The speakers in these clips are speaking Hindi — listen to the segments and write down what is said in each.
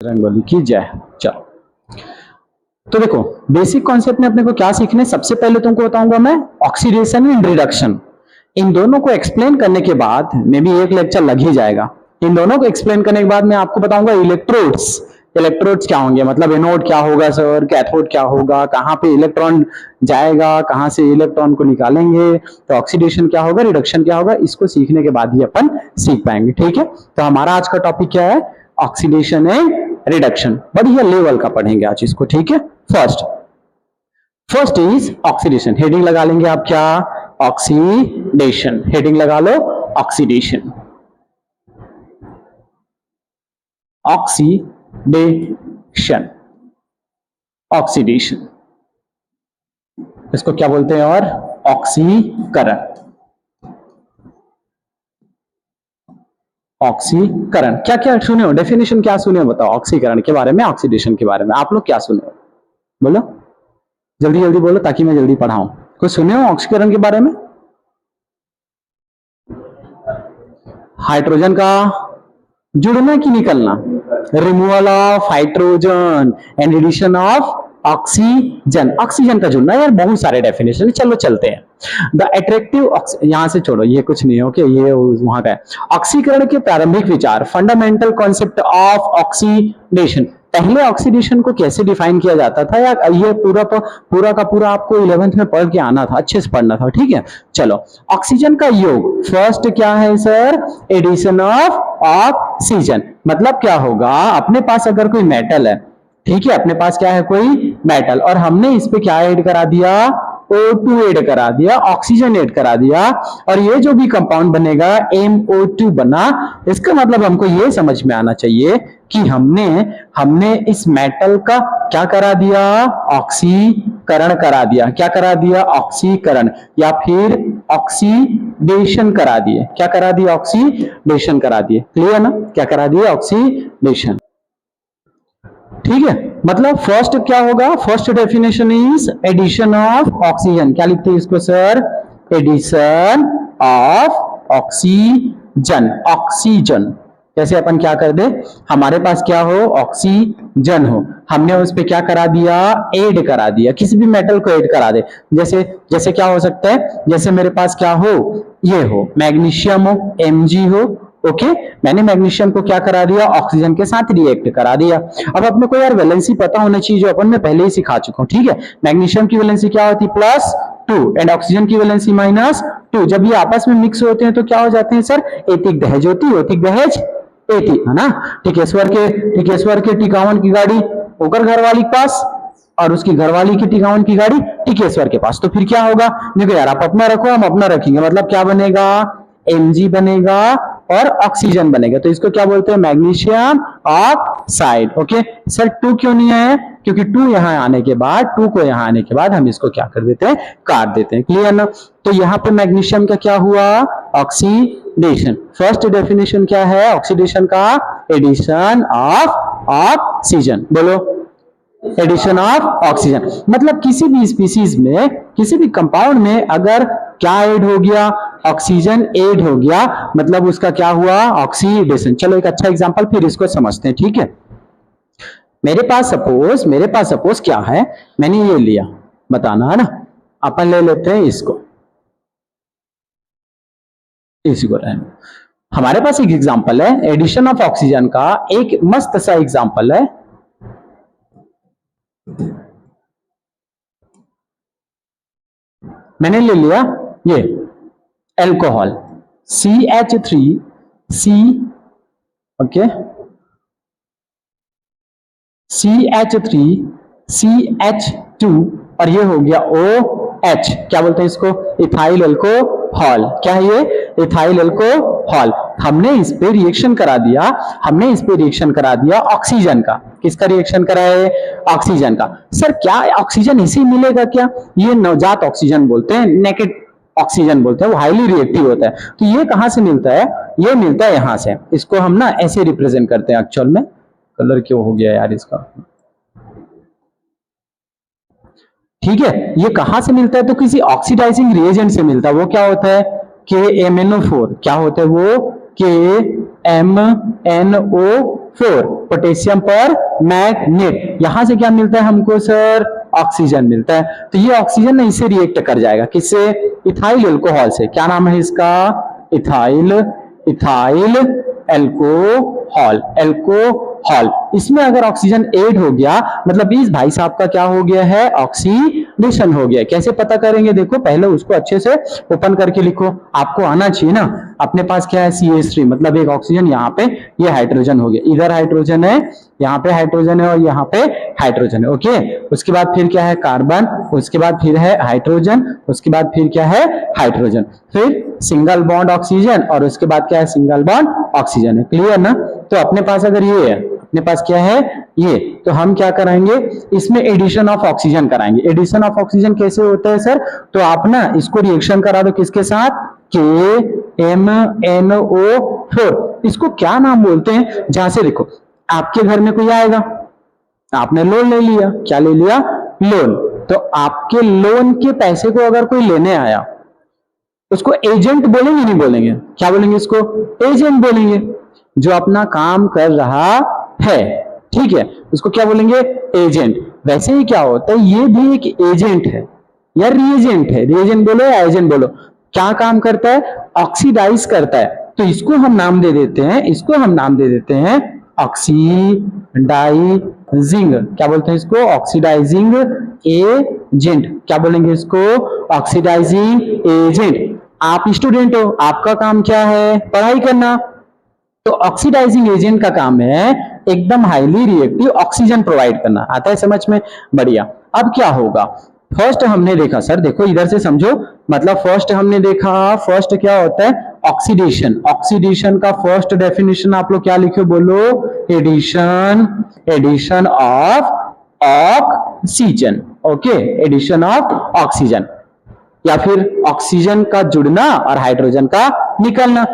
रंगोली की जय। चलो, तो देखो बेसिक कॉन्सेप्ट में अपने को क्या सीखने, सबसे पहले तुमको बताऊंगा मैं ऑक्सीडेशन एंड रिडक्शन। इन दोनों को एक्सप्लेन करने के बाद मे भी एक लेक्चर लग ही जाएगा। इन दोनों को एक्सप्लेन करने के बाद मैं आपको बताऊंगा इलेक्ट्रोड्स। इलेक्ट्रोड्स क्या होंगे, मतलब एनोड क्या होगा सर, कैथोड क्या होगा, कहाँ पे इलेक्ट्रॉन जाएगा, कहाँ से इलेक्ट्रॉन को निकालेंगे, तो ऑक्सीडेशन क्या होगा, रिडक्शन क्या होगा, इसको सीखने के बाद ही अपन सीख पाएंगे। ठीक है, तो हमारा आज का टॉपिक क्या है, ऑक्सीडेशन एंड रिडक्शन। बढ़िया लेवल का पढ़ेंगे आज इसको। ठीक है, फर्स्ट इज ऑक्सीडेशन। हेडिंग लगा लेंगे आप क्या, ऑक्सीडेशन। हेडिंग लगा लो ऑक्सीडेशन। ऑक्सीडेशन, ऑक्सीडेशन इसको क्या बोलते हैं, और ऑक्सीकरण। ऑक्सीकरण क्या क्या सुने हो, डेफिनेशन क्या सुने हो बताओ ऑक्सीकरण के बारे में, ऑक्सीडेशन के बारे में आप लोग क्या सुने हो, बोलो जल्दी जल्दी बोलो ताकि मैं जल्दी पढ़ाऊं। कुछ सुने हो ऑक्सीकरण के बारे में? हाइड्रोजन का जुड़ना कि निकलना, removal of hydrogen and addition of oxygen. Oxygen का जुड़ना, यार बहुत सारे डेफिनेशन, चलो चलते हैं। द एट्रैक्टिव, यहां से छोड़ो ये कुछ नहीं है, ओके ये वहां का है। ऑक्सीकरण के प्रारंभिक विचार, फंडामेंटल कॉन्सेप्ट ऑफ ऑक्सीडेशन। पहले ऑक्सीडेशन को कैसे डिफाइन किया जाता था, या ये पूरा का पूरा आपको 11th में पढ़ के आना था, अच्छे से पढ़ना था। ठीक है, चलो ऑक्सीजन का योग, फर्स्ट क्या है सर, एडिशन ऑफ ऑक्सीजन। मतलब क्या होगा, अपने पास अगर कोई मेटल है, ठीक है, अपने पास क्या है कोई मेटल, और हमने इस पे क्या ऐड करा दिया, O2 ऐड करा दिया, ऑक्सीजन ऐड करा दिया, और ये जो भी कंपाउंड बनेगा MO2 बना। इसका मतलब हमको ये समझ में आना चाहिए कि हमने इस मेटल का क्या करा दिया, ऑक्सीकरण करा दिया। क्या करा दिया, ऑक्सीकरण, या फिर ऑक्सीडेशन करा दिए। क्या करा दिया, ऑक्सीडेशन करा दिए। क्लियर ना, क्या करा दिए, ऑक्सीडेशन। ठीक है, मतलब फर्स्ट क्या होगा, first definition is addition of oxygen. क्या लिखते हैं इसको sir, addition of oxygen. Oxygen जैसे अपन क्या कर दे, हमारे पास क्या हो, ऑक्सीजन हो, हमने उस पे क्या करा दिया, ऐड करा दिया, किसी भी मेटल को ऐड करा दे। जैसे जैसे क्या हो सकता है, जैसे मेरे पास क्या हो, ये हो मैग्नीशियम हो, Mg हो, ओके मैंने मैग्नीशियम को क्या करा दिया, ऑक्सीजन के साथ रिएक्ट करा दिया। अब अपने को यार वैलेंसी पता होना चाहिए, जो अपन मैं पहले ही सिखा चुका हूं। ठीक है, मैग्नीशियम की वैलेंसी क्या होती है, +2, एंड ऑक्सीजन की वैलेंसी -2। जब ये आपस में मिक्स होते हैं तो क्या हो जाते हैं सर, एथिक दहेज होती है, एथिक दहेज एथी है ना। टिकेश्वर के टिकावन की गाड़ी होकर घरवाली के पास, और उसकी घरवाली की टिकावन की गाड़ी टिकेश्वर के पास, तो फिर क्या होगा, देखो यार आप अपना रखो हम अपना रखेंगे, मतलब क्या बनेगा, Mg बनेगा और ऑक्सीजन बनेगा। तो इसको क्या बोलते हैं, मैग्नीशियम ऑक्साइड। ओके सर 2 क्यों नहीं है, क्योंकि 2 यहां आने के बाद, 2 को यहां आने के बाद हम इसको क्या कर देते हैं, काट देते हैं। क्लियर ना, तो यहां पे मैग्नीशियम का क्या हुआ, ऑक्सीडेशन। फर्स्ट डेफिनेशन क्या है ऑक्सीडेशन का, एडिशन ऑफ ऑक्सीजन। बोलो, एडिशन ऑफ ऑक्सीजन। मतलब किसी भी स्पीसीज में, किसी भी कंपाउंड में अगर क्या ऐड हो गया, ऑक्सीजन ऐड हो गया, मतलब उसका क्या हुआ, ऑक्सीडेशन। चलो एक अच्छा एग्जांपल फिर इसको समझते हैं। ठीक है, मेरे पास सपोज क्या है, मैंने ये लिया, बताना है ना, अपन ले लेते हैं इसको रहने। हमारे पास एक एग्जांपल है एडिशन ऑफ ऑक्सीजन का, एक मस्त सा एग्जांपल है। मैंने ले लिया ये एल्कोहल CH3C, ओके CH3CH2, और ये हो गया OH। क्या बोलते हैं इसको, इथाइल एल्कोहल। क्या है ये, इथाइल एल्कोहल। हमने इस पे रिएक्शन करा दिया, ऑक्सीजन का। किसका रिएक्शन करा है, ऑक्सीजन का। सर क्या ऑक्सीजन इसी मिलेगा क्या, ये नवजात ऑक्सीजन बोलते हैं, नेकेड ऑक्सीजन बोलते हैं, वो हाईली रिएक्टिव होता है। तो ये कहां से मिलता है, ये मिलता है यहां से। इसको हम ना ऐसे रिप्रेजेंट करते हैं, एक्चुअल में कलर क्यों हो गया यार इसका, ठीक है। ये कहां से मिलता है, तो किसी ऑक्सीडाइजिंग रिएजेंट से मिलता है। वो क्या होता है, KMnO4। क्या होता है वो, KMnO4। 4 पोटेशियम पर मैग्नेट, यहां से क्या मिलता है हमको सर, ऑक्सीजन मिलता है। तो ये ऑक्सीजन ना इससे रिएक्ट कर जाएगा, किससे, इथाइल अल्कोहल से। क्या नाम है इसका, इथाइल अल्कोहल, अल्कोहल। इसमें अगर ऑक्सीजन ऐड हो गया मतलब इस भाई साहब का क्या हो गया है, ऑक्सीडेशन हो गया। कैसे पता करेंगे, देखो पहले उसको अच्छे से ओपन करके लिखो, आपको आना चाहिए ना। अपने पास क्या है, CH3 मतलब एक ऑक्सीजन, यहाँ पे ये हाइड्रोजन हो गया, इधर हाइड्रोजन है, यहाँ पे हाइड्रोजन है और यहाँ पे हाइड्रोजन है। ओके, उसके बाद फिर क्या है, कार्बन, उसके बाद फिर है हाइड्रोजन, उसके बाद फिर क्या है, हाइड्रोजन, फिर सिंगल बॉन्ड ऑक्सीजन और उसके बाद क्या है, सिंगल बॉन्ड ऑक्सीजन है। क्लियर ना। तो अपने पास अगर ये है, अपने पास क्या है ये, तो हम क्या कराएंगे, इसमें एडिशन ऑफ ऑक्सीजन कराएंगे। एडिशन ऑफ ऑक्सीजन कैसे होता है सर, तो आप ना इसको रिएक्शन करा दो किसके साथ, KMnO4। इसको क्या नाम बोलते हैं, जहां से देखो आपके घर में कोई आएगा, आपने लोन ले लिया, क्या ले लिया, लोन, तो आपके लोन के पैसे को अगर कोई लेने आया, उसको एजेंट बोलेंगे नहीं बोलेंगे, क्या बोलेंगे, इसको एजेंट बोलेंगे, जो अपना काम कर रहा है, ठीक है, उसको क्या बोलेंगे, एजेंट। वैसे ही क्या होता है, ये भी एक एजेंट है या रिएजेंट है, रिएजेंट बोलो या एजेंट बोलो, क्या काम करता है, ऑक्सीडाइज करता है। तो इसको हम नाम दे देते हैं, इसको हम नाम दे देते हैं ऑक्सीडाइजिंग, क्या बोलते हैं इसको, ऑक्सीडाइजिंग एजेंट। क्या बोलेंगे इसको, ऑक्सीडाइजिंग एजेंट। आप स्टूडेंट हो, आपका काम क्या है, पढ़ाई करना, तो ऑक्सीडाइजिंग एजेंट का काम है एकदम हाईली रिएक्टिव ऑक्सीजन प्रोवाइड करना। आता है समझ में, बढ़िया। अब क्या होगा, फर्स्ट हमने देखा, सर देखो इधर से समझो, मतलब फर्स्ट हमने देखा, फर्स्ट क्या होता है, ऑक्सीडेशन। ऑक्सीडेशन का फर्स्ट डेफिनेशन आप लोग क्या लिखे, बोलो, addition of oxygen. Okay, addition of oxygen, या फिर ऑक्सीजन का जुड़ना और हाइड्रोजन का निकलना।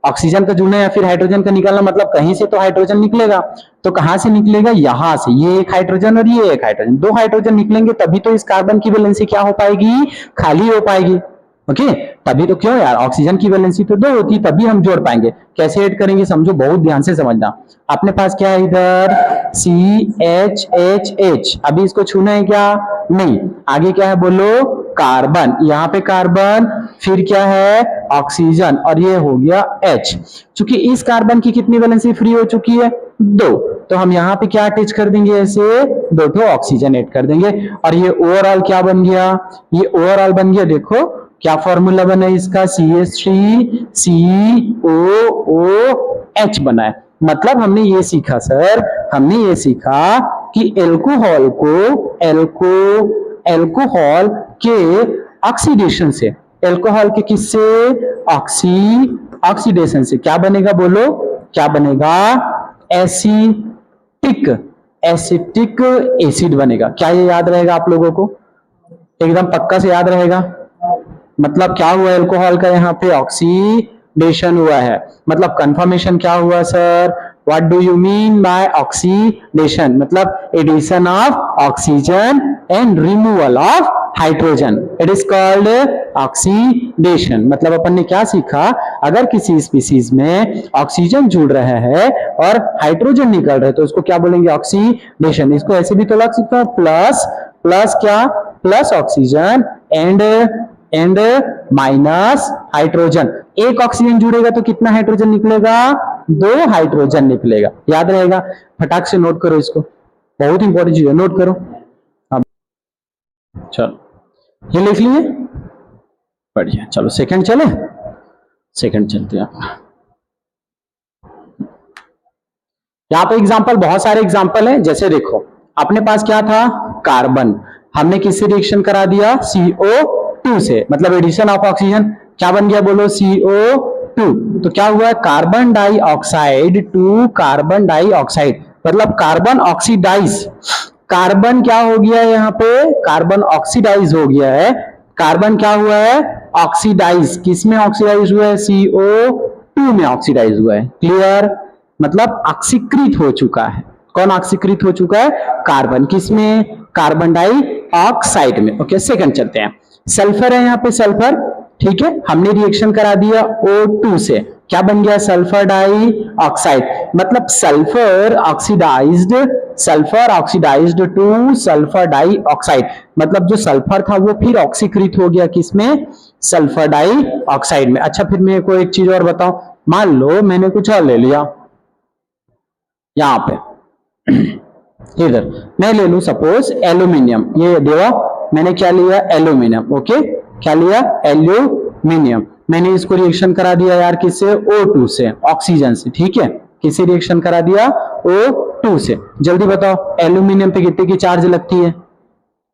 ऑक्सीजन का जुड़ना या फिर हाइड्रोजन का निकलना, मतलब कहीं से तो हाइड्रोजन निकलेगा, तो कहां से निकलेगा, यहां से, ये एक हाइड्रोजन और ये एक हाइड्रोजन, दो हाइड्रोजन निकलेंगे तभी तो इस कार्बन की वैलेंसी क्या हो पाएगी, खाली हो पाएगी। ओके, तभी तो, क्यों यार, ऑक्सीजन की वैलेंसी तो 2 होती, तभी हम जोड़ पाएंगे। कैसे ऐड करेंगे, समझो, बहुत ध्यान से समझना। अपने पास क्या है इधर, CHHH, अभी इसको छूना है क्या, नहीं। आगे क्या है, बोलो, कार्बन, यहाँ पे कार्बन, फिर क्या है, ऑक्सीजन, और ये हो गया H। चूंकि इस कार्बन की कितनी वैलेंसी फ्री हो चुकी है, 2, तो हम यहाँ पे क्या अटैच कर देंगे, ऐसे 2 ठो ऑक्सीजन ऐड कर देंगे, और ये ओवरऑल क्या बन गया, ये ओवरऑल बन गया, देखो क्या फॉर्मूला बना है इसका, CH3COOH बना है। मतलब हमने ये सीखा सर, हमने ये सीखा कि एल्कोहल को, एल्कोहल के ऑक्सीडेशन से, एल्कोहल के किससे, ऑक्सीडेशन से क्या बनेगा, बोलो, क्या बनेगा, एसिटिक एसिड बनेगा। क्या ये याद रहेगा आप लोगों को, एकदम पक्का से याद रहेगा। मतलब क्या हुआ, एल्कोहल का यहाँ पे ऑक्सीडेशन हुआ है, मतलब कंफर्मेशन क्या हुआ sir, what do you mean by oxidation, मतलब addition of oxygen and removal of hydrogen, it is called oxidation. मतलब अपन ने क्या सीखा, अगर किसी स्पीसीज में ऑक्सीजन जुड़ रहा है और हाइड्रोजन निकल रहा है तो उसको क्या बोलेंगे, ऑक्सीडेशन। इसको ऐसे भी तो लग सकता है, प्लस क्या, plus oxygen and minus hydrogen. एक ऑक्सीजन जुड़ेगा तो कितना हाइड्रोजन निकलेगा, 2 हाइड्रोजन निकलेगा। याद रहेगा, फटाक से नोट करो इसको, बहुत इंपॉर्टेंट चीज है, नोट करो। अब चलो ये लिख लिए, बढ़िया। चलो सेकंड चले, सेकंड चलते हैं। यहाँ पे एग्जाम्पल, बहुत सारे एग्जाम्पल हैं। जैसे देखो अपने पास क्या था, कार्बन, हमने किससे रिएक्शन करा दिया, CO2 से, मतलब एडिशन ऑफ ऑक्सीजन। क्या बन गया, बोलो, CO2। तो क्या हुआ, carbon dioxide to carbon dioxide, मतलब कार्बन ऑक्सीडाइज, कार्बन क्या हो गया है, यहाँ पे कार्बन ऑक्सीडाइज हो गया है। कार्बन क्या हुआ है, ऑक्सीडाइज, किसमें ऑक्सीडाइज हुआ है, CO2 में ऑक्सीडाइज हुआ है। क्लियर, मतलब ऑक्सीकृत हो चुका है। कौन ऑक्सीकृत हो चुका है, कार्बन, किसमें, कार्बन डाइऑक्साइड में। ओके, सेकंड चलते हैं। सल्फर है यहाँ पे, सल्फर, ठीक है, हमने रिएक्शन करा दिया O2 से, क्या बन गया, सल्फर डाई ऑक्साइड, मतलब sulphur oxidised to sulphur dioxide, मतलब जो सल्फर था वो फिर ऑक्सीकृत हो गया किसमें, सल्फर डाई ऑक्साइड में। अच्छा फिर मेरे को एक चीज और बताओ, मान लो मैंने कुछ और ले लिया यहां पे इधर मैं ले लूं सपोज एल्यूमिनियम, ये देखो मैंने क्या लिया, एल्यूमिनियम, ओके क्या लिया, एल्यूमिनियम, मैंने इसको रिएक्शन करा दिया यार किससे, O2 से, ऑक्सीजन से, ठीक है, किससे रिएक्शन करा दिया, O2 से। जल्दी बताओ एल्यूमिनियम पे कितने की चार्ज लगती है,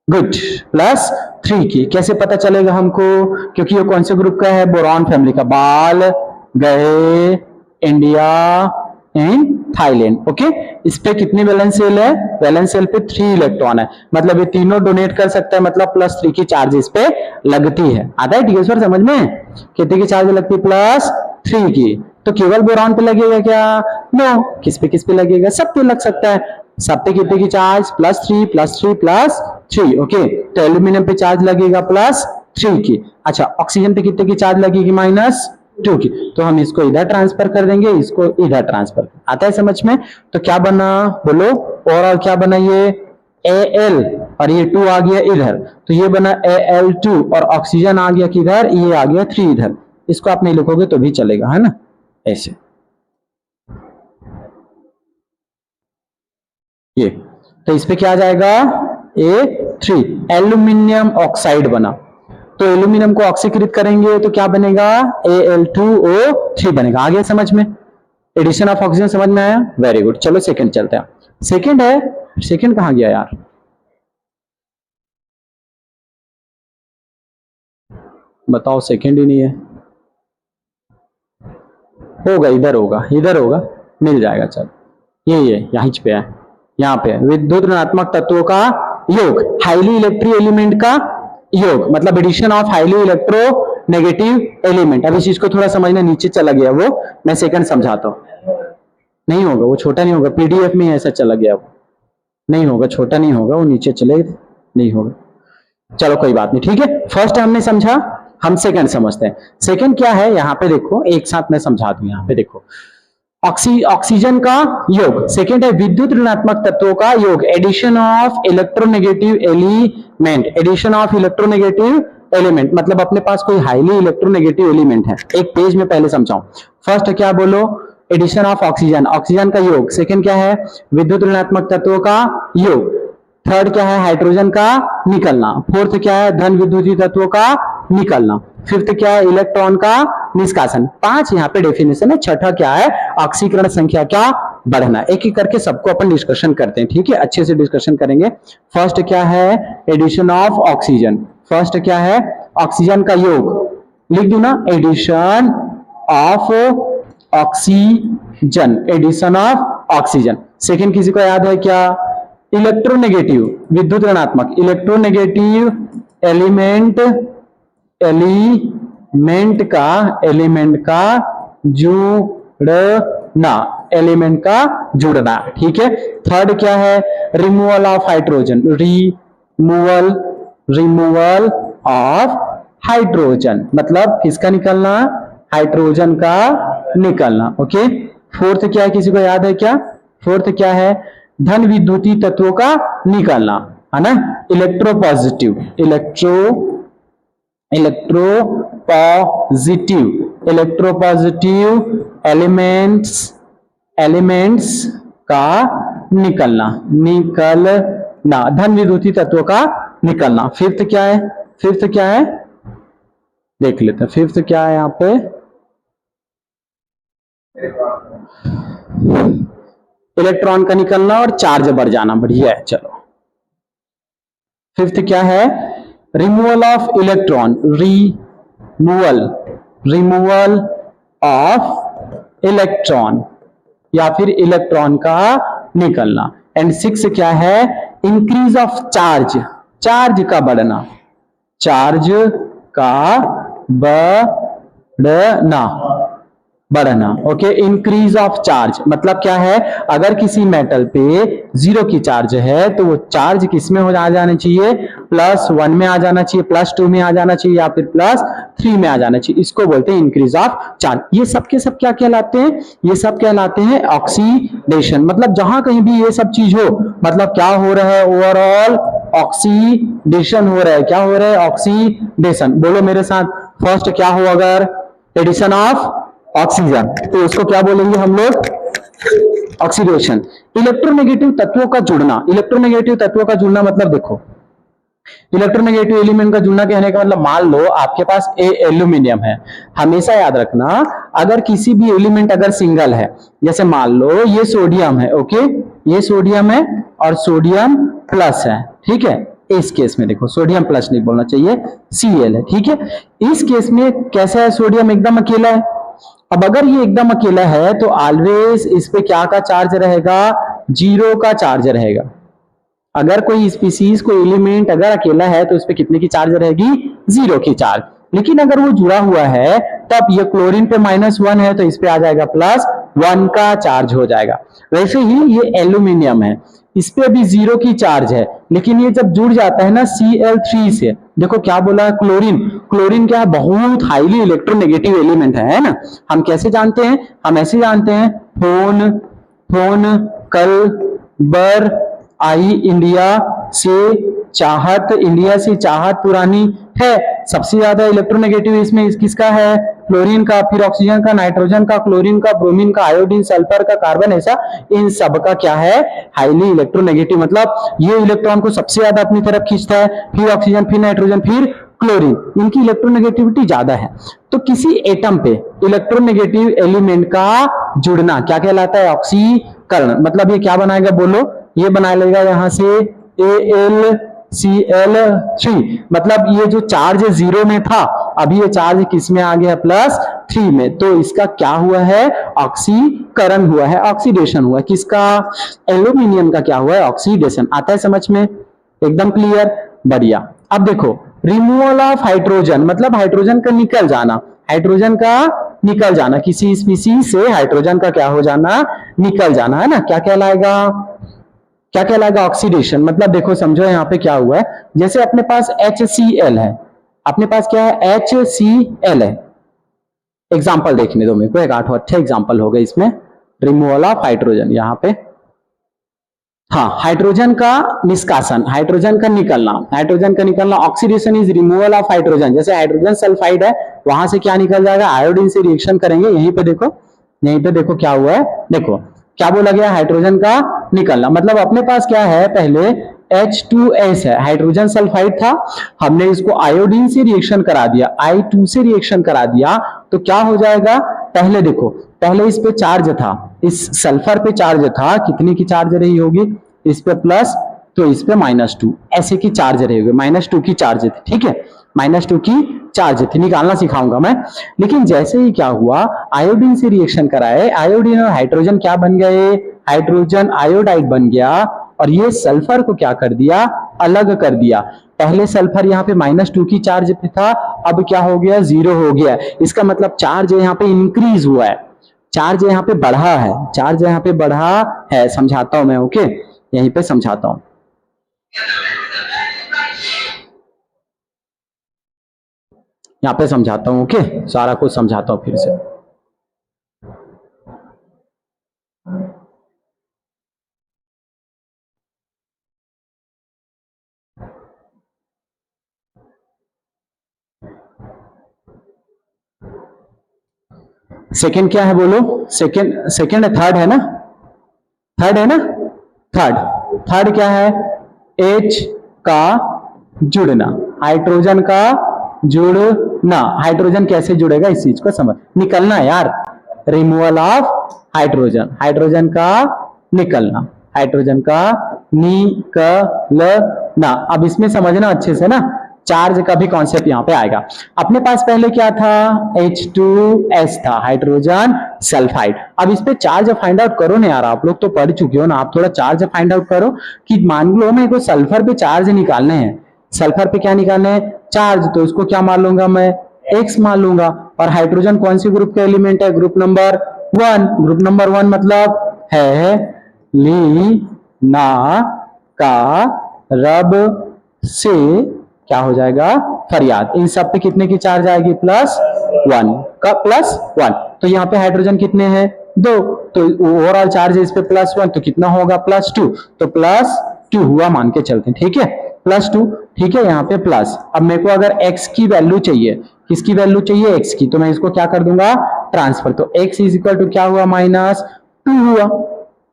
गुड, +3 की। कैसे पता चलेगा हमको, क्योंकि ये कौन से ग्रुप का है, बोरॉन फैमिली का, बाल, गए, इंडिया एंड थाईलैंड, ओके। इस पे कितनी वैलेंस सेल है, वैलेंस सेल पे 3 इलेक्ट्रॉन है, मतलब ये तीनों डोनेट कर सकता है, मतलब +3 की चार्ज इस पे लगती है। आता है ठीक है सर समझ में, कितने की चार्ज लगती है, +3 की। तो केवल बोरॉन पे लगेगा क्या, नो, किस पे लगेगा, सब पे लग सकता है। सब पे कितने की चार्ज, +3, ओके। तो एल्यूमिनियम पे चार्ज लगेगा +3 की। अच्छा ऑक्सीजन पे कितने की चार्ज लगेगी, -2 की। तो हम इसको इधर ट्रांसफर कर देंगे, इसको इधर ट्रांसफर, आता है समझ में। तो क्या बना बोलो, ओवरऑल क्या बना, ये Al और ये 2 आ गया इधर, तो ये बना Al2 और ऑक्सीजन आ गया किधर, ये आ गया 3 इधर। इसको आप नहीं लिखोगे तो भी चलेगा, है ना, ऐसे ये। तो इस पे क्या आ जाएगा, A3, एल्यूमिनियम ऑक्साइड बना। तो एल्यूमिनियम को ऑक्सीकृत करेंगे तो क्या बनेगा, Al2O3 बनेगा। आ गया समझ में, एडिशन ऑफ ऑक्सीजन समझ में आया, वेरी गुड। चलो सेकंड चलते हैं, सेकंड है, सेकंड कहां गया यार, बताओ, सेकंड ही नहीं है, होगा इधर, होगा इधर, होगा मिल जाएगा। चलो ये यहीं पे है, यहाँ पे विद्युत ऋणात्मक तत्वों का योग, हाईली इलेक्ट्रिक एलिमेंट का योग, मतलब addition of highly electronegative element. अब इस चीज को थोड़ा समझना, नीचे चला गया वो, मैं सेकंड समझाता हूँ। नहीं होगा वो, छोटा नहीं होगा, पीडीएफ में ऐसा चला गया वो, नहीं होगा, छोटा नहीं होगा वो, नीचे चले, नहीं होगा। चलो कोई बात नहीं, ठीक है। फर्स्ट हमने समझा, हम सेकंड समझते हैं। सेकंड क्या है, यहाँ पे देखो, एक साथ मैं समझा दूं, यहाँ पे देखो, ऑक्सीजन का योग, सेकंड है विद्युत ऋणात्मक तत्वों का योग, addition of electronegative element, addition of electronegative element, मतलब अपने पास कोई हाईली इलेक्ट्रोनेगेटिव एलिमेंट है। एक पेज में पहले समझाऊं, फर्स्ट क्या बोलो, एडिशन ऑफ ऑक्सीजन, ऑक्सीजन का योग। सेकंड क्या है, विद्युत ऋणात्मक तत्वों का योग। थर्ड क्या है, हाइड्रोजन का निकलना। फोर्थ क्या है, धन विद्युतीय तत्वों का निकलना। फिफ्थ क्या है, इलेक्ट्रॉन का निष्कासन। 5 यहाँ पे डेफिनेशन है। छठा क्या है, ऑक्सीकरण संख्या का बढ़ना। एक एक करके सबको अपन डिस्कशन करते हैं, ठीक है, अच्छे से डिस्कशन करेंगे। फर्स्ट क्या है, एडिशन ऑफ ऑक्सीजन। फर्स्ट क्या है, ऑक्सीजन का योग, लिख दू ना, addition of oxygen, addition of oxygen. Second किसी को याद है क्या, इलेक्ट्रोनेगेटिव, विद्युत ऋणात्मक, इलेक्ट्रोनेगेटिव एलिमेंट, एलिमेंट का जुड़ना, एलिमेंट का जुड़ना, ठीक है। थर्ड क्या है, removal of hydrogen, removal of hydrogen, मतलब किसका निकलना, हाइड्रोजन का निकलना, ओके। फोर्थ क्या है, किसी को याद है क्या, फोर्थ क्या है, धन विद्युतीय तत्वों का निकलना, है ना, इलेक्ट्रोपॉजिटिव, इलेक्ट्रोपॉजिटिव एलिमेंट्स का निकलना, धन विद्युतीय तत्वों का निकलना। फिफ्थ क्या है, फिफ्थ क्या है, देख लेते हैं, फिफ्थ क्या है यहाँ पे, इलेक्ट्रॉन का निकलना और चार्ज बढ़ जाना, बढ़िया है। चलो फिफ्थ क्या है, removal of electron, removal of electron, या फिर इलेक्ट्रॉन का निकलना। एंड सिक्स क्या है, इंक्रीज ऑफ चार्ज, चार्ज का बढ़ना, चार्ज का बढ़ना, बढ़ना। ओके, इंक्रीज ऑफ चार्ज मतलब क्या है, अगर किसी मेटल पे 0 की चार्ज है तो वो चार्ज किस में हो आ जाना चाहिए, +1 में आ जाना चाहिए, +2 में आ जाना चाहिए, या फिर +3 में आ जाना चाहिए। इसको बोलते हैं इंक्रीज ऑफ चार्ज। ये सब के सब क्या कहलाते हैं, ये सब कहलाते हैं ऑक्सीडेशन। मतलब जहां कहीं भी ये सब चीज हो, मतलब क्या हो रहा है, ओवरऑल ऑक्सीडेशन हो रहा है। क्या हो रहा है, ऑक्सीडेशन। बोलो मेरे साथ, फर्स्ट क्या हो, अगर एडिशन ऑफ ऑक्सीजन, तो उसको क्या बोलेंगे हम लोग, ऑक्सीडेशन। इलेक्ट्रोनेगेटिव तत्वों का जुड़ना, इलेक्ट्रोनेगेटिव तत्वों का जुड़ना मतलब देखो, इलेक्ट्रोनेगेटिव एलिमेंट का जुड़ना कहने का मतलब, मान लो आपके पास एल्यूमिनियम है। हमेशा याद रखना, अगर किसी भी एलिमेंट अगर सिंगल है, जैसे मान लो ये सोडियम है, ओके, ये सोडियम है और सोडियम प्लस है, ठीक है। इस केस में देखो, सोडियम प्लस नहीं बोलना चाहिए, Cl है, ठीक है। इस केस में कैसा है, सोडियम एकदम अकेला है। अब अगर ये एकदम अकेला है तो ऑलवेज इस पे क्या का चार्ज रहेगा, 0 का चार्ज रहेगा। अगर कोई स्पीसीज, कोई एलिमेंट अगर अकेला है तो उस पे कितने की चार्ज रहेगी, 0 की चार्ज। लेकिन अगर वो जुड़ा हुआ है, तब ये क्लोरीन पे -1 है तो इस पे आ जाएगा +1 का चार्ज हो जाएगा। वैसे ही ये एल्यूमिनियम है, इस पे भी 0 की चार्ज है, लेकिन ये जब जुड़ जाता है ना Cl3 से, देखो क्या बोला है, क्लोरीन। क्लोरीन क्या है, बहुत हाईली इलेक्ट्रोनेगेटिव एलिमेंट है ना। हम कैसे जानते हैं, हम ऐसे जानते हैं, फोन फोन कल बर आई इंडिया से चाहत, इंडिया से चाहत पुरानी है। सबसे ज्यादा इलेक्ट्रोनेगेटिव इसमें किसका है, क्लोरीन का, फिर ऑक्सीजन का, नाइट्रोजन का, क्लोरीन का, ब्रोमीन का, आयोडीन, सल्फर का, कार्बन, ऐसा इन सब का क्या है, हाईली इलेक्ट्रोनेगेटिव। मतलब ये इलेक्ट्रॉन को सबसे ज्यादा अपनी तरफ खींचता है, फिर ऑक्सीजन, फिर नाइट्रोजन, फिर क्लोरीन, इनकी इलेक्ट्रोनेगेटिविटी ज्यादा है। तो किसी एटम पे इलेक्ट्रोनेगेटिव एलिमेंट का जुड़ना क्या कहलाता है, ऑक्सीकरण। मतलब ये क्या बनाएगा, बोलो, ये बना लेगा यहां से AlCl3। मतलब ये जो चार्ज 0 में था, अभी ये चार्ज किस में आ गया, +3 में। तो इसका क्या हुआ है, ऑक्सीकरण हुआ है, ऑक्सीडेशन हुआ है। किसका, एल्यूमिनियम का क्या हुआ है, ऑक्सीडेशन। आता है समझ में, एकदम क्लियर, बढ़िया। अब देखो, रिमूवल ऑफ हाइड्रोजन मतलब हाइड्रोजन का निकल जाना, हाइड्रोजन का निकल जाना, किसी स्पीसीज से हाइड्रोजन का क्या हो जाना, निकल जाना, है ना। क्या कहलाएगा, क्या कहलाएगा, ऑक्सीडेशन। मतलब देखो समझो यहाँ पे क्या हुआ है, जैसे अपने पास HCl है, अपने पास क्या है, HCl है। एग्जाम्पल देखने दो मेरे को, एक 8 अच्छा एग्जाम्पल होगा इसमें, रिमूवल ऑफ हाइड्रोजन। यहाँ पे हाँ, हाइड्रोजन का निष्कासन, हाइड्रोजन का निकलना, हाइड्रोजन का निकलना, oxidation is removal of hydrogen. जैसे हाइड्रोजन सल्फाइड है, वहां से क्या निकल जाएगा, आयोडीन से रिएक्शन करेंगे। यहीं पे देखो, यहीं पे देखो क्या हुआ है, देखो क्या बोला गया, हाइड्रोजन का निकलना। मतलब अपने पास क्या है, पहले H2S है, हाइड्रोजन सल्फाइड था, हमने इसको आयोडीन से रिएक्शन करा दिया, I2 से रिएक्शन करा दिया, तो क्या हो जाएगा, पहले देखो, पहले इस पे चार्ज था, इस सल्फर पे चार्ज था, कितनी की चार्ज रही होगी, इस पे प्लस, तो इस पे -2, ऐसे की चार्ज रही होगी, -2 की चार्ज थी, ठीक है, -2 की चार्ज थी, निकालना सिखाऊंगा मैं। लेकिन जैसे ही क्या हुआ, आयोडीन से रिएक्शन कराए, आयोडीन और हाइड्रोजन क्या बन गए, हाइड्रोजन आयोडाइड बन गया, और ये सल्फर को क्या कर दिया, अलग कर दिया। पहले सल्फर यहाँ पे -2 की चार्ज पे था, अब क्या हो गया, 0 हो गया। इसका मतलब चार्ज यहाँ पे इंक्रीज हुआ है, चार्ज यहाँ पे बढ़ा है, चार्ज यहाँ पे बढ़ा है। समझाता हूं मैं, ओके, यहीं पे समझाता हूं, यहाँ पे समझाता हूं, ओके, सारा कुछ समझाता हूं फिर से। सेकंड क्या है बोलो, सेकंड, सेकंड है, थर्ड है ना, थर्ड है ना, थर्ड, थर्ड क्या है, H का जुड़ना, हाइड्रोजन का जुड़ना। हाइड्रोजन कैसे जुड़ेगा, इस चीज को समझ, निकलना यार, रिमूवल ऑफ हाइड्रोजन, हाइड्रोजन का निकलना, हाइड्रोजन का निकलना। अब इसमें समझना अच्छे से ना, चार्ज का भी कॉन्सेप्ट यहाँ पे आएगा। अपने पास पहले क्या था, H2S था, हाइड्रोजन सल्फाइड। अब इस पे चार्ज फाइंड आउट करो ना यार, आप लोग तो पढ़ चुके हो ना, आप थोड़ा चार्ज फाइंड आउट करो। कि मान लो मेरे को सल्फर पे चार्ज निकालने हैं, सल्फर पे क्या निकालने हैं, चार्ज, तो इसको क्या मान लूंगा मैं, X मान लूंगा। और हाइड्रोजन कौन सी ग्रुप का एलिमेंट है? Group number 1। ग्रुप नंबर 1 मतलब है ली ना का रब से क्या हो जाएगा? फरियाद। इन सब पे कितने की चार्ज आएगी? +1 का +1। तो यहाँ पे हाइड्रोजन कितने हैं? 2। तो ओवरऑल चार्ज है इस पे +1, तो कितना होगा? +2। तो +2 हुआ मान के चलते हैं, ठीक है, +2। ठीक है, यहाँ पे प्लस। अब मेरे को अगर x की वैल्यू चाहिए, किसकी वैल्यू चाहिए? x की। तो मैं इसको क्या कर दूंगा? ट्रांसफर। तो x इज इक्वल टू क्या हुआ? -2 हुआ।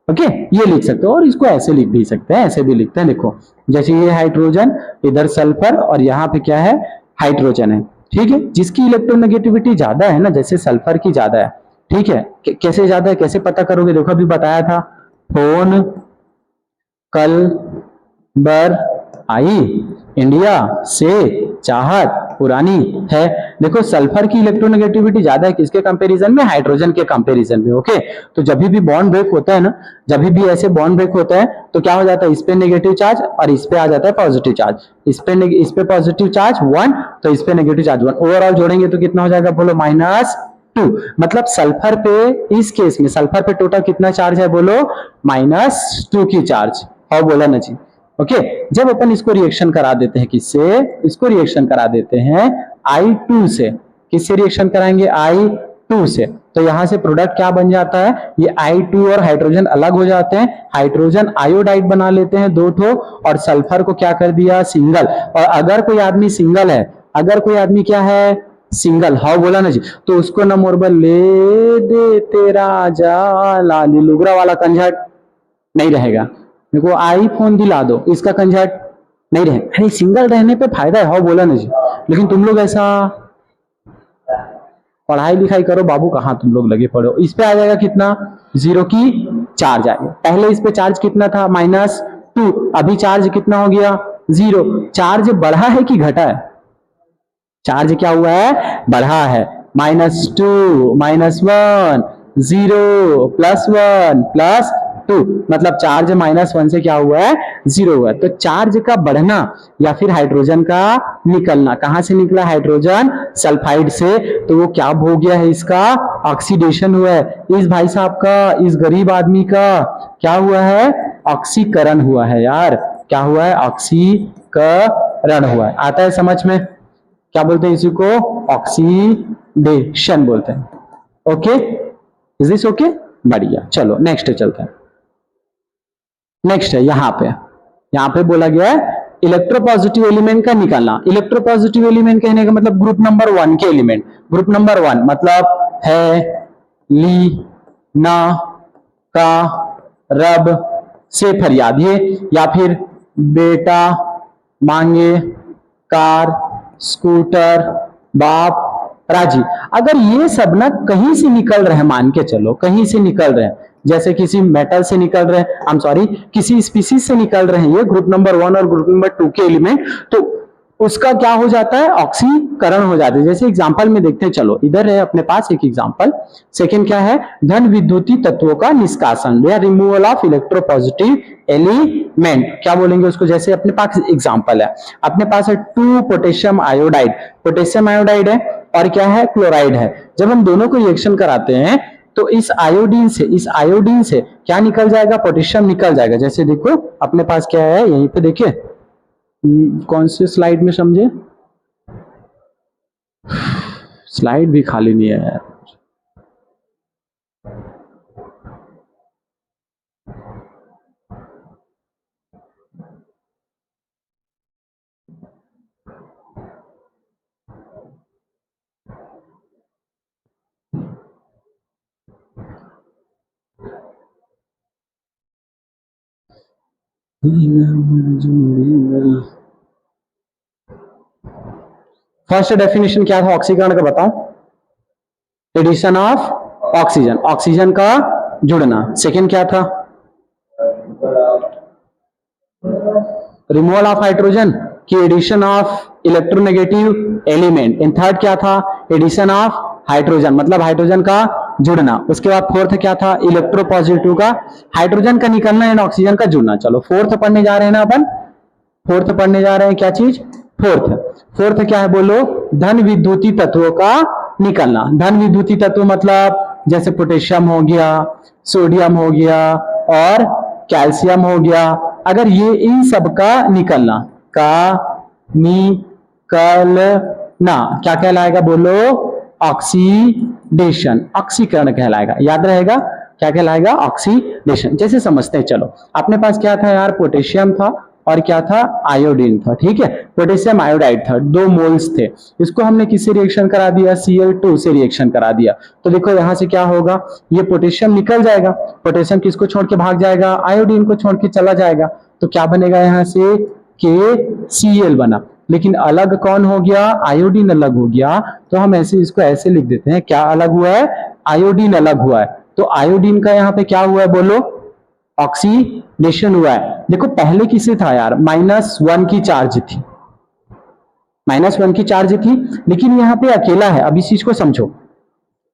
ओके, ये लिख सकते हो और इसको ऐसे लिख भी सकते हैं, ऐसे भी लिखते हैं। देखो जैसे ये हाइड्रोजन, इधर सल्फर और यहाँ पे क्या है? हाइड्रोजन है। ठीक है, जिसकी इलेक्ट्रोनेगेटिविटी ज्यादा है ना, जैसे सल्फर की ज्यादा है, ठीक है, कैसे ज्यादा है कैसे पता करोगे? देखो अभी बताया था, फोन कल बर आई, इंडिया से चाहत पुरानी है। देखो सल्फर की इलेक्ट्रोनेगेटिविटी ज्यादा है किसके कंपैरिजन में? हाइड्रोजन के कंपैरिजन में। ओके, तो जब भी बॉन्ड ब्रेक होता है ना, जब भी ऐसे बॉन्ड ब्रेक होता है तो क्या हो जाता है? इस पे नेगेटिव चार्ज और इस पे आ जाता है पॉजिटिव चार्ज। इस पे पॉजिटिव चार्ज 1, तो इस पे नेगेटिव चार्ज 1। ओवरऑल जोड़ेंगे तो कितना हो जाएगा? बोलो -2। मतलब सल्फर पे, इस केस में सल्फर पे टोटल कितना चार्ज है? बोलो -2 की चार्ज। और बोला ना जी। ओके, जब अपन इसको रिएक्शन करा देते हैं, किससे? इसको रिएक्शन करा देते हैं I2 से। किससे रिएक्शन कराएंगे? I2 से। तो यहां से प्रोडक्ट क्या बन जाता है? ये I2 और हाइड्रोजन अलग हो जाते हैं, हाइड्रोजन आयोडाइड बना लेते हैं 2 ठो, और सल्फर को क्या कर दिया? सिंगल। और अगर कोई आदमी सिंगल है, अगर कोई आदमी क्या है? सिंगल। हाउ बोला ना जी, तो उसको ना मोरबल ले दे तेरा जा लाली लुगरा वाला कंझट नहीं रहेगा। मेरे को आईफोन दिला दो, इसका कंजर्ट नहीं रहे। अरे सिंगल रहने पे फायदा है, हाँ बोला ना जी। लेकिन तुम लोग ऐसा पढ़ाई लिखाई करो बाबू, कहाँ तुम लोग लगे पड़ो। इस पे आ जाएगा कितना? 0 की चार्ज आएगा। पहले इस पे चार्ज कितना था? -2। अभी चार्ज कितना हो गया? 0। चार्ज बढ़ा है कि घटा है? चार्ज क्या हुआ है? बढ़ा है। -2 -1 0 +1 +2, मतलब चार्ज -1 से क्या हुआ है? 0 हुआ है। तो चार्ज का बढ़ना या फिर हाइड्रोजन का निकलना, कहां से निकला? हाइड्रोजन सल्फाइड से। तो वो क्या हो गया है? इसका ऑक्सीडेशन हुआ है। इस भाई साहब का, इस गरीब आदमी का क्या हुआ है? ऑक्सीकरण हुआ है यार। क्या हुआ है? ऑक्सीकरण हुआ है। आता है समझ में? क्या बोलते हैं इसी को? ऑक्सीडेशन बोलते हैं। Okay, is this okay? बढ़िया, चलो नेक्स्ट चलते हैं। नेक्स्ट है यहाँ पे बोला गया है इलेक्ट्रोपॉजिटिव एलिमेंट का निकालना। इलेक्ट्रोपॉजिटिव एलिमेंट कहने का मतलब ग्रुप नंबर 1 के एलिमेंट। ग्रुप नंबर 1 मतलब है ली ना का रब से फरियाद, ये, या फिर बेटा मांगे कार स्कूटर बाप राजी। अगर ये सब ना कहीं से निकल रहे हैं, मान के चलो कहीं से निकल रहे हैं, जैसे किसी मेटल से निकल रहे हैं, आई एम सॉरी, किसी स्पीसीज से निकल रहे हैं, ये ग्रुप नंबर 1 और ग्रुप नंबर 2 के एलिमेंट, तो उसका क्या हो जाता है? ऑक्सीकरण हो जाता है। जैसे एग्जांपल में देखते हैं, चलो इधर है अपने पास एक एग्जांपल। सेकंड क्या है? धन विद्युतीय तत्वों का निष्कासन या रिमूवल ऑफ इलेक्ट्रोपॉजिटिव एलिमेंट। क्या बोलेंगे उसको? जैसे अपने पास एग्जांपल है, अपने पास है 2 पोटेशियम आयोडाइड। पोटेशियम आयोडाइड है और क्या है? क्लोराइड है। जब हम दोनों को रिएक्शन कराते हैं तो इस आयोडीन से क्या निकल जाएगा? पोटेशियम निकल जाएगा। जैसे देखो अपने पास क्या है, यहीं पे देखिए, कौन से स्लाइड में समझे? स्लाइड भी खाली नहीं है यार। फर्स्ट डेफिनेशन क्या था ऑक्सीकरण का? बताओ। एडिशन ऑफ ऑक्सीजन, ऑक्सीजन का जुड़ना। सेकेंड क्या था? रिमूवल ऑफ हाइड्रोजन की एडिशन ऑफ इलेक्ट्रोनेगेटिव एलिमेंट। इन थर्ड क्या था? एडिशन ऑफ हाइड्रोजन, मतलब हाइड्रोजन का जुड़ना। उसके बाद फोर्थ क्या था? इलेक्ट्रोपॉजिटिव का हाइड्रोजन का निकलना एंड ऑक्सीजन का जुड़ना। चलो फोर्थ पढ़ने जा रहे हैं ना अपन, फोर्थ पढ़ने जा रहे हैं। क्या चीज? फोर्थ क्या है? बोलो, धन विद्युतीय तत्वों का निकलना। धन विद्युतीय तत्व मतलब जैसे पोटेशियम हो गया, सोडियम हो गया और कैल्शियम हो गया, अगर ये इन सब का निकलना, का निकलना क्या कहलाएगा बोलो? ऑक्सीडेशन, ऑक्सीकरण कहलाएगा। याद रहेगा क्या कहलाएगा? ऑक्सीडेशन। जैसे समझते हैं, चलो अपने पास क्या था यार? पोटेशियम था और क्या था? आयोडीन था। ठीक है, पोटेशियम आयोडाइड था, 2 मोल्स थे। इसको हमने किससे रिएक्शन करा दिया? Cl2 से रिएक्शन करा दिया। तो देखो यहां से क्या होगा? ये पोटेशियम निकल जाएगा, पोटेशियम किसको छोड़ के भाग जाएगा? आयोडीन को छोड़ के चला जाएगा। तो क्या बनेगा यहां से? KCl बना। लेकिन अलग कौन हो गया? आयोडीन अलग हो गया। तो हम ऐसे इसको ऐसे लिख देते हैं, क्या अलग हुआ है? आयोडीन अलग हुआ है। तो आयोडीन का यहाँ पे क्या हुआ है बोलो? ऑक्सीडेशन हुआ है। देखो पहले किसे था यार? -1 की चार्ज थी, -1 की चार्ज थी, लेकिन यहाँ पे अकेला है। अब इस चीज को समझो,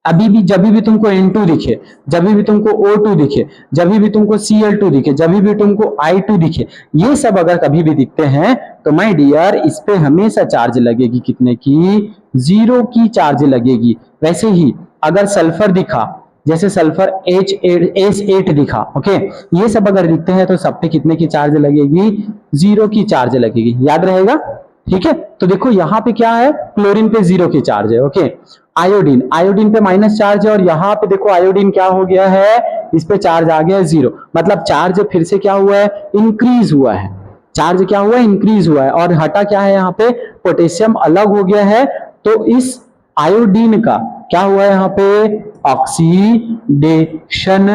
अभी भी जब भी तुमको N2 दिखे, जब भी तुमको O2 दिखे, जब भी तुमको Cl2 दिखे, जब भी तुमको I2 दिखे, ये सब अगर कभी भी दिखते हैं तो माय डियर इस पे हमेशा चार्ज लगेगी। कितने की? 0 की चार्ज लगेगी। वैसे ही अगर सल्फर दिखा, जैसे सल्फर S8 दिखा, ओके, ये सब अगर दिखते हैं तो सब पे कितने की चार्ज लगेगी? 0 की चार्ज लगेगी। याद रहेगा? ठीक है, तो देखो यहाँ पे क्या है? क्लोरीन पे 0 की चार्ज है। ओके, आयोडीन, आयोडीन पे माइनस चार्ज है और यहाँ पे देखो आयोडीन क्या हो गया है? इस पे चार्ज आ गया है 0। मतलब चार्ज फिर से क्या हुआ है? इंक्रीज हुआ है। चार्ज क्या हुआ है? इंक्रीज हुआ है। और हटा क्या है यहाँ पे? पोटेशियम अलग हो गया है। तो इस आयोडीन का क्या हुआ है यहाँ पे? ऑक्सीडेशन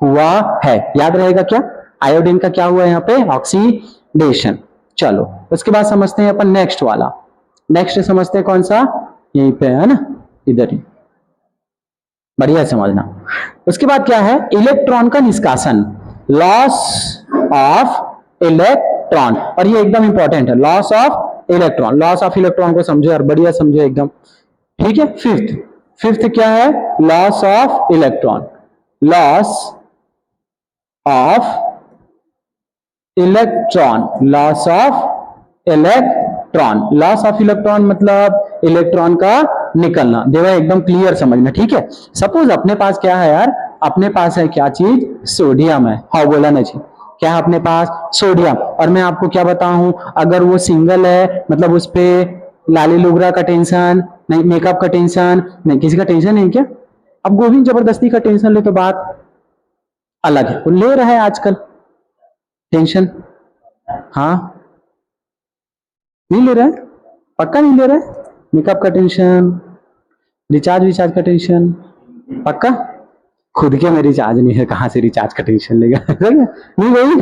हुआ है। याद रहेगा क्या? आयोडीन का क्या हुआ है यहाँ पे? ऑक्सीडेशन। चलो उसके बाद समझते हैं अपन नेक्स्ट वाला। नेक्स्ट समझते हैं कौन सा? यहीं पे है ना, इधर ही, बढ़िया समझना। उसके बाद क्या है? इलेक्ट्रॉन का निष्कासन, लॉस ऑफ इलेक्ट्रॉन। और ये एकदम इंपॉर्टेंट है, loss of electron. Loss of electron को समझो यार, बढ़िया समझो एकदम। ठीक है, फिफ्थ क्या है? Loss of electron, loss of electron, loss of electron. Loss of electron मतलब इलेक्ट्रॉन का निकलना। देखो एकदम क्लियर समझना। ठीक है, सपोज अपने पास क्या है यार? अपने पास है क्या चीज? सोडियम है। हाँ बोला ना जी, क्या है अपने पास? सोडियम। और मैं आपको क्या बताऊं, अगर वो सिंगल है मतलब उस पे लाली लुगरा का टेंशन नहीं, मेकअप का टेंशन नहीं, किसी का टेंशन नहीं क्या? अब गोविंद जबरदस्ती का टेंशन ले तो बात अलग है, वो ले रहा है आजकल टेंशन। हाँ नहीं ले रहा है, पक्का नहीं ले रहा है? मेकअप का टेंशन, रिचार्ज का टेंशन, पक्का? खुद के में रिचार्ज नहीं है, कहां से रिचार्ज का टेंशन लेगा? नहीं भाई,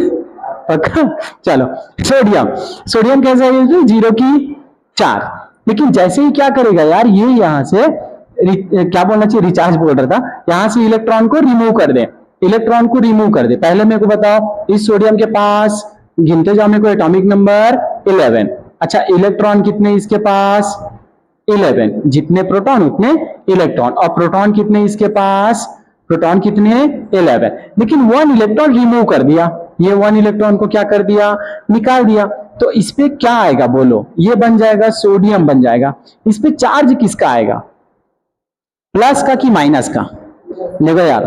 पक्का? चलो सोडियम, सोडियम कैसा है? 0 की चार्ज। लेकिन जैसे ही क्या करेगा यार, ये यहां से क्या बोलना चाहिए? रिचार्ज बोल रहा था। यहां से इलेक्ट्रॉन को रिमूव कर दे, इलेक्ट्रॉन को रिमूव कर दे। पहले मेरे को बताओ, इस सोडियम के पास गिनते जाओ मेरे को, एटॉमिक नंबर 11। अच्छा, इलेक्ट्रॉन कितने इसके पास? 11। जितने प्रोटॉन उतने इलेक्ट्रॉन। और प्रोटॉन कितने इसके पास? प्रोटॉन कितने? 11। लेकिन 1 इलेक्ट्रॉन रिमूव कर दिया, ये 1 इलेक्ट्रॉन को क्या कर दिया? निकाल दिया। तो इस पे क्या आएगा बोलो? ये बन जाएगा सोडियम बन जाएगा। इस पे चार्ज किसका आएगा? प्लस का कि माइनस का? देखो यार,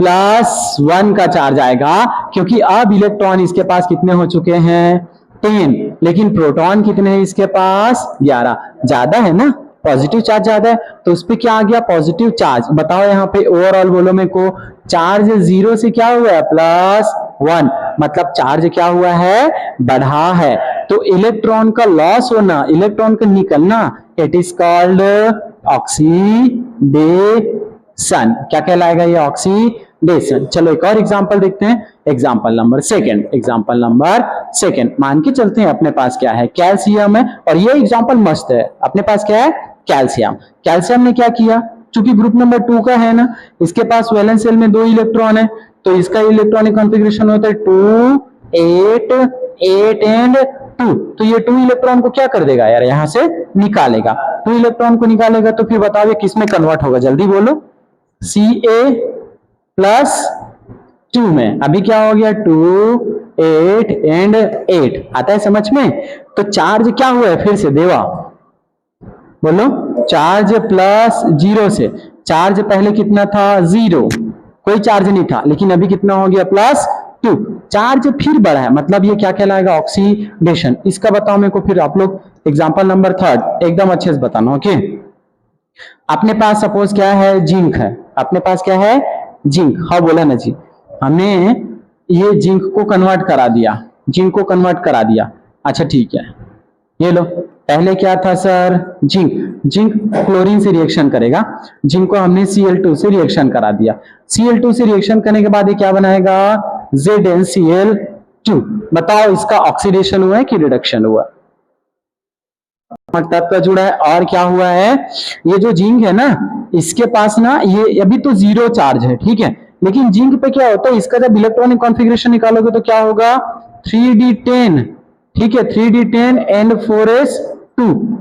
+1 का चार्ज आएगा, क्योंकि अब इलेक्ट्रॉन इसके पास कितने हो चुके हैं? 10। लेकिन प्रोटॉन कितने हैं इसके पास? 11। ज्यादा है ना, पॉजिटिव चार्ज ज्यादा है, तो उस पर क्या आ गया? Positive charge. बताओ यहाँ पे ओवरऑल बोलो मेरे को, चार्ज 0 से क्या हुआ है? +1। मतलब चार्ज क्या हुआ है? बढ़ा है। तो इलेक्ट्रॉन का लॉस होना, इलेक्ट्रॉन का निकलना, इट इज कॉल्ड ऑक्सीडेशन। क्या कहलाएगा ये? ऑक्सीडेशन। चलो एक और एग्जांपल देखते हैं, एग्जांपल नंबर सेकंड। मान के चलते हैं अपने पास क्या है? कैल्शियम है। और ये एग्जांपल मस्त है। अपने पास क्या है? कैल्शियम। कैल्शियम ने क्या किया? चूंकि ग्रुप नंबर 2 का है ना, इसके पास वैलेंस शेल में 2 इलेक्ट्रॉन है, तो इसका इलेक्ट्रॉनिक कॉन्फ़िगरेशन होता है 2 8 8 एंड 2। तो ये 2 इलेक्ट्रॉन को क्या कर देगा यार? यहां से निकालेगा। 2 इलेक्ट्रॉन को निकालेगा तो फिर बताओ ये किस में कन्वर्ट होगा? जल्दी बोलो। Ca+2 में। अभी क्या हो गया? 2 8 एंड 8 आता है समझ में? तो चार्ज क्या हुआ है? फिर से देवा, बोलो, चार्ज प्लस जीरो से, चार्ज पहले कितना था, जीरो, कोई चार्ज नहीं था, लेकिन अभी कितना हो गया, प्लस टू, चार्ज फिर बढ़ा है, मतलब ये क्या कहलाएगा, ऑक्सीडेशन। इसका बताओ मेरे को फिर आप लोग, एग्जांपल नंबर थर्ड एकदम अच्छे से बताना। ओके, अपने पास सपोज क्या है, जिंक है, अपने पास क्या है, जिंक, हाँ बोला ना जी, हमने ये जिंक को कन्वर्ट करा दिया, जिंक को कन्वर्ट करा दिया। अच्छा ठीक है, ये लो, पहले क्या था सर, जिंक, जिंक क्लोरीन से रिएक्शन करेगा, जिंक को हमने Cl2 से रिएक्शन करा दिया, Cl2 से रिएक्शन करने के बाद ये क्या बनाएगा, ZnCl2। बताओ इसका ऑक्सीडेशन हुआ है कि रिडक्शन हुआ, तत्व का जुड़ा है, और क्या हुआ है, ये जो जिंक है ना, इसके पास ना ये अभी तो जीरो चार्ज है, ठीक है, लेकिन जिंक पे क्या होता है, इसका जब इलेक्ट्रॉनिक कॉन्फ़िगरेशन निकालोगे तो क्या होगा, 3d10, ठीक है, 3d10 N4s2,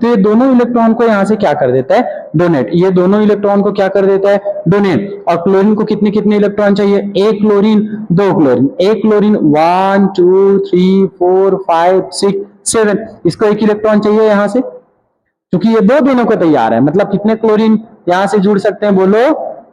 तो ये दोनों इलेक्ट्रॉन को यहां से क्या कर देता है, डोनेट, ये दोनों इलेक्ट्रॉन को क्या कर देता है, डोनेट। और क्लोरीन को कितने कितने इलेक्ट्रॉन चाहिए, एक क्लोरीन, दो क्लोरीन, एक क्लोरीन 1 2 3 4 5 6 7, इसको एक इलेक्ट्रॉन चाहिए यहां से, क्योंकि ये दो देने को तैयार है, मतलब कितने क्लोरीन यहां से जुड़ सकते हैं, बोलो,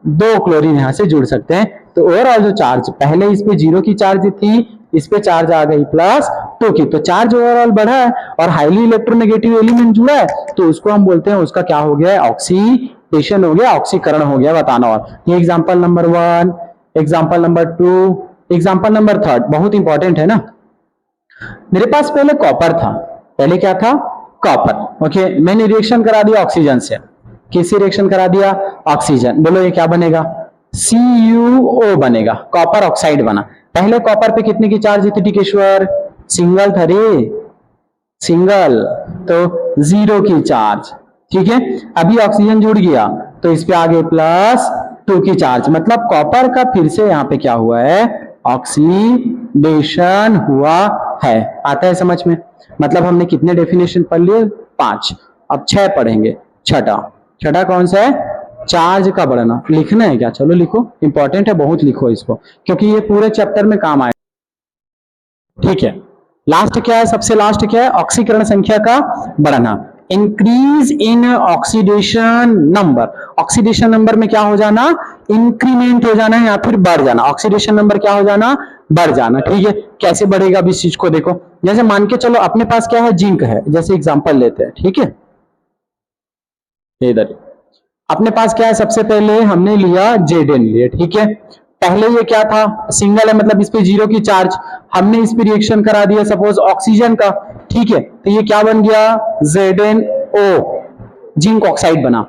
दो क्लोरीन यहां से जुड़ सकते हैं। तो ओवरऑल जो चार्ज, पहले इस पे जीरो की चार्ज थी, इस पे चार्ज आ गई प्लस टू की, तो चार्ज ओवरऑल बढ़ा है, और हाईली इलेक्ट्रोनेगेटिव एलिमेंट जुड़ा है, तो उसको हम बोलते हैं, उसका क्या हो गया, ऑक्सीडेशन हो गया, ऑक्सीकरण हो गया, बताना। और ये example number 1, example number 2, example number 3 बहुत इंपॉर्टेंट है ना। मेरे पास पहले कॉपर था, पहले क्या था, कॉपर, ओके, मैंने रिएक्शन करा दिया ऑक्सीजन से, किससे रिएक्शन करा दिया, ऑक्सीजन, बोलो ये क्या बनेगा, CuO बनेगा, कॉपर ऑक्साइड बना। पहले कॉपर पे कितने की चार्ज थी टिकेश्वर, सिंगल था रे, सिंगल, तो जीरो की चार्ज, ठीक है। अभी ऑक्सीजन जुड़ गया तो इस पे आगे प्लस टू की चार्ज, मतलब कॉपर का फिर से यहाँ पे क्या हुआ है, ऑक्सीडेशन हुआ है। आता है समझ में, मतलब हमने कितने डेफिनेशन पढ़ लिए, 5, अब 6 पढ़ेंगे। छठा, छठा कौन सा है, चार्ज का बढ़ना, लिखना है क्या, चलो लिखो, इंपॉर्टेंट है बहुत, लिखो इसको, क्योंकि ये पूरे चैप्टर में काम आएगा, ठीक है। लास्ट क्या है, सबसे लास्ट क्या है, ऑक्सीकरण संख्या का बढ़ना, increase in oxidation number, oxidation number में क्या हो जाना, इंक्रीमेंट हो जाना या फिर बढ़ जाना, ऑक्सीडेशन नंबर क्या हो जाना, बढ़ जाना, ठीक है। कैसे बढ़ेगा अब इस चीज को देखो, जैसे मान के चलो अपने पास क्या है, जिंक है, जैसे एग्जांपल लेते हैं, ठीक है, इधर अपने पास क्या है, सबसे पहले हमने लिया Zn लिया, ठीक है, पहले ये क्या था, सिंगल है, मतलब इस पे जीरो की चार्ज, हमने इस पे रिएक्शन करा दिया सपोज ऑक्सीजन का, ठीक है, तो ये क्या बन गया, ZnO, जिंक ऑक्साइड बना।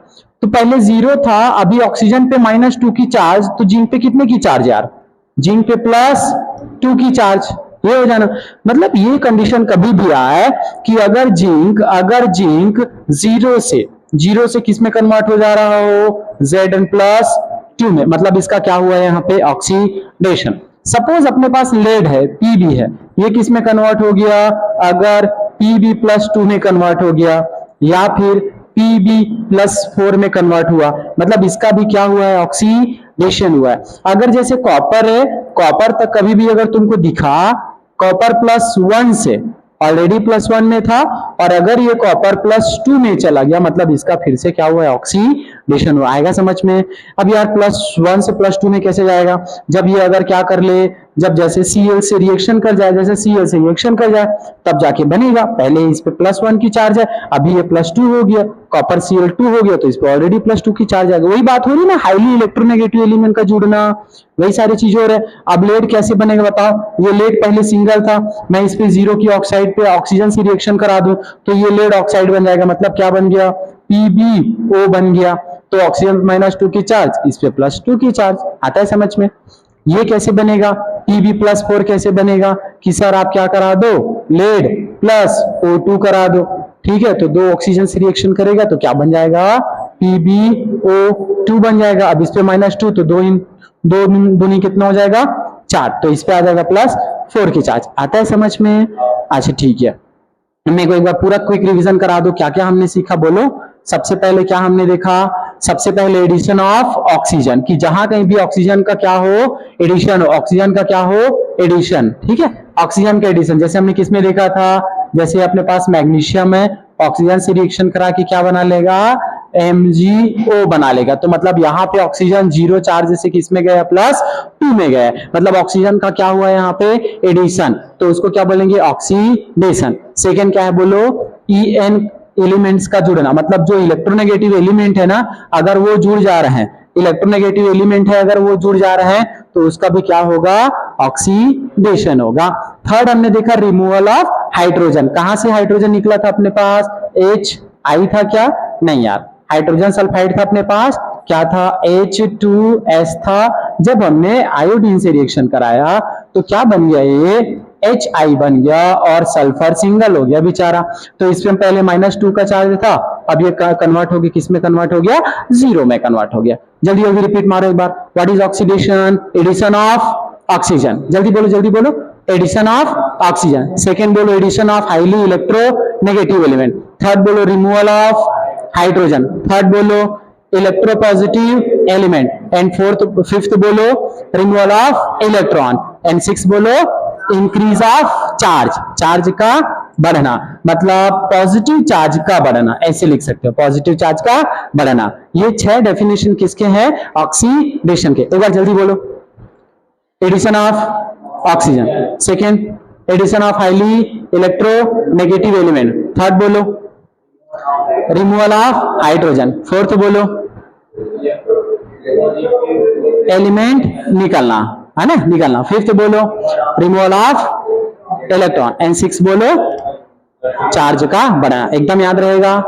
तो पहले जीरो था, अभी ऑक्सीजन पे -2 की चार्ज, तो जिंक पे कितने की चार्ज यार, जिंक पे +2 की चार्ज, ये हो जाना। मतलब ये कंडीशन कभी भी आए कि अगर जिंक जीरो से किस में कन्वर्ट हो जा रहा हो, Zn+2 में, मतलब इसका क्या हुआ है यहाँ पे, ऑक्सीडेशन। सपोज अपने पास लेड है, Pb है, ये किस में कन्वर्ट हो गया, अगर Pb+2 में कन्वर्ट हो गया, या फिर Pb+4 में कन्वर्ट हुआ, मतलब इसका भी क्या हुआ है, ऑक्सीडेशन हुआ है। अगर जैसे कॉपर है, कॉपर तक कभी भी अगर तुमको दिखा, कॉपर +1 से ऑलरेडी +1 में था, और अगर ये कॉपर +2 में चला गया, मतलब इसका फिर से क्या हुआ है, ऑक्सीडेशन हुआ। आएगा समझ में। अब यार +1 से +2 में कैसे जाएगा, जब ये अगर क्या कर ले, जब जैसे Cl से रिएक्शन कर जाए, जैसे Cl से रिएक्शन कर जाए तब जाके बनेगा। पहले इस पे +1 की चार्ज है, अभी ये +2 हो गया, कॉपर Cl2 हो गया, तो इस पे ऑलरेडी +2 की चार्ज आ गई। वही बात हो रही ना, हाईली इलेक्ट्रोनेगेटिव एलिमेंट का जुड़ना, वही सारी चीज हो रहा है। अब लेड कैसे बनेगा बताओ, ये लेड पहले सिंगल था, मैं इस पे जीरो की ऑक्साइड पे ऑक्सीजन से रिएक्शन करा दूं तो ये लेड ऑक्साइड बन जाएगा, मतलब क्या बन गया, PbO बन गया। तो ऑक्सीजन -2 की चार्ज, इस पे +2 की चार्ज। आता है समझ में। ये कैसे बनेगा, Pb+4 कैसे बनेगा कि सर आप क्या करा दो, लेड +O2 करा दो, ठीक है। तो दो ऑक्सीजन से रिएक्शन करेगा तो क्या बन जाएगा, PbO2 बन जाएगा। अब इस पे -2 तो दो दूनी कितना हो जाएगा, 4, तो इस पे आ जाएगा +4 की चार्ज। आता है समझ में। अच्छा ठीक है, मेरे को एक बार पूरा क्विक रिवीजन करा दो, क्या क्या हमने सीखा बोलो। सबसे पहले क्या हमने देखा, सबसे पहले एडिशन ऑफ ऑक्सीजन, कि जहां कहीं भी ऑक्सीजन का क्या हो, एडिशन हो, ऑक्सीजन का क्या हो, एडिशन, ठीक है। ऑक्सीजन का एडिशन जैसे हमने किसमें देखा था, जैसे अपने पास मैग्नीशियम है ऑक्सीजन से रिएक्शन करा के क्या बना लेगा, MgO बना लेगा। तो मतलब यहाँ पे ऑक्सीजन 0 चार्ज से किस में गया, +2 में गया, मतलब ऑक्सीजन का क्या हुआ यहाँ पे, एडिशन, तो उसको क्या बोलेंगे, ऑक्सीडेशन। सेकेंड क्या है बोलो, En एलिमेंट्स का जुड़ना, मतलब जो इलेक्ट्रोनेगेटिव एलिमेंट है ना, अगर वो जुड़ जा रहे हैं, इलेक्ट्रोनेगेटिव एलिमेंट है अगर वो जुड़ जा रहे हैं, तो उसका भी क्या होगा, ऑक्सीडेशन होगा। थर्ड हमने देखा रिमूवल ऑफ हाइड्रोजन। कहां से हाइड्रोजन निकला था अपने पास, HI था क्या, नहीं यार, हाइड्रोजन सल्फाइड था अपने पास, क्या था, H2S था। जब हमने आयोडीन से रिएक्शन कराया तो क्या बन गया, ये HI बन गया और सल्फर सिंगल हो गया बेचारा। तो इसमें पहले -2 का चार्ज था, अब ये कन्वर्ट हो गया, किस में कन्वर्ट हो गया, 0 में कन्वर्ट हो गया। जल्दी जल्दी रिपीट मारो एक बार, what is oxidation, addition of oxygen, जल्दी बोलो जल्दी बोलो, एडिशन ऑफ ऑक्सीजन। सेकेंड बोलो addition of highly electronegative element. Third बोलो रिमूवल ऑफ हाइड्रोजन। थर्ड बोलो इलेक्ट्रोपॉजिटिव एलिमेंट। एंड फिफ्थ बोलो removal of electron. And six बोलो इंक्रीज ऑफ चार्ज, चार्ज का बढ़ना, मतलब पॉजिटिव चार्ज का बढ़ना, ऐसे लिख सकते हो, पॉजिटिव चार्ज का बढ़ना। ये 6 डेफिनेशन किसके हैं, ऑक्सीडेशन के। एक बार जल्दी बोलो, addition of oxygen, second addition of highly electronegative element, third बोलो रिमूवल ऑफ हाइड्रोजन, फोर्थ बोलो एलिमेंट निकलना, है ना, निकलना, फिफ्थ बोलो removal of electron, and six बोलो चार्ज का बढ़ना। एकदम याद रहेगा,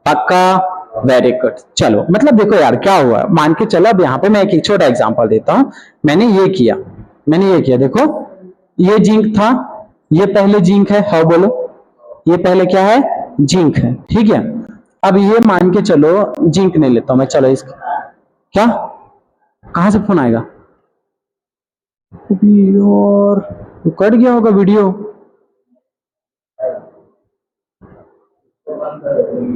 पक्का, वेरी गुड। चलो, मतलब देखो यार क्या हुआ, मान के चलो, अब यहाँ पे मैं एक छोटा एग्जांपल देता हूं। मैंने ये किया, देखो, ये जिंक था, ये पहले जिंक है, हाँ बोलो, ये पहले क्या है, जिंक है, ठीक है। अब ये मान के चलो जिंक नहीं लेता हूं मैं, चलो इसका क्या, कहां से फोन आएगा, और कट गया होगा वीडियो।